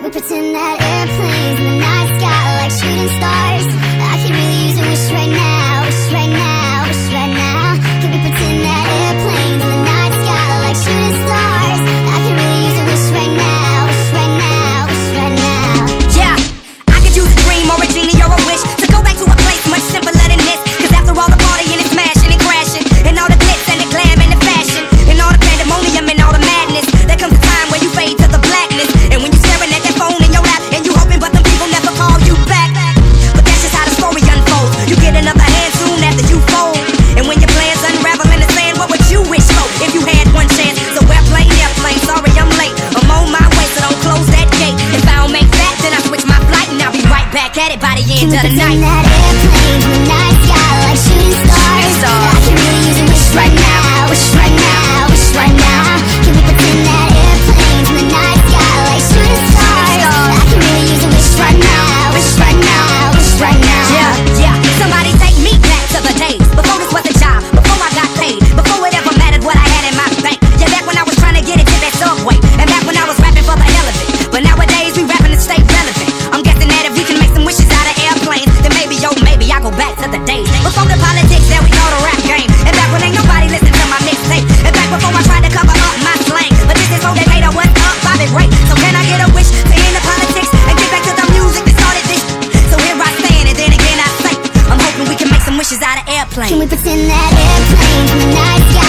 Can we pretend that airplanes in the night sky are like shooting stars? I could really use a wish right now, wish right now, wish right now. Can we pretend that airplanes in the night sky are like shooting stars? I could really use a wish right now, wish right now, wish right now. Yeah, I could use a dream or a genie or a wish to go back to a place much simpler than this. Cause after all the partying and smashing and crashing, and all the glitz and the glam and the fashion, and all the pandemonium and all the madness, there comes a time where you fade to the blackness. And when you're staring at that phone in your lap and you hoping but them people never call you back. But that's just how the story unfolds. You get another hand soon after you fold. And when your plans unravel in the sand, what would you wish for if you had one chance? So airplane, sorry I'm late, I'm on my way, so don't close that gate. If I don't make that, then I switch my flight and I'll be right back at it by the end of the night. Can we pretend that airplanes in the night sky like shooting stars? I can really use a wish right now, wish right now, wish right now. Can we pretend that airplanes in the night sky like shooting stars? I can really use a wish right now, wish right now, wish right now. Yeah, somebody take me back to the days before this was a job, before I got paid, before it ever mattered what I had in my bank. Yeah, back when I was trying to get it to that subway, and back when I was rapping for the hell of it. But nowadays we rapping to stay relevant. I'm guessing that if we can make some wishes out of airplanes, then maybe, oh maybe I go back to the days before the politics that we know the rap game, and back when ain't nobody listened to my mixtape, and back before I tried to cover up my slang. But this is so they made a what's up, Bobby Ray. So can I get a wish to end the politics and get back to the music that started this? So here I stand, and then again I say, I'm hoping we can make some wishes out of airplanes. Can we pretend that airplanes in the night sky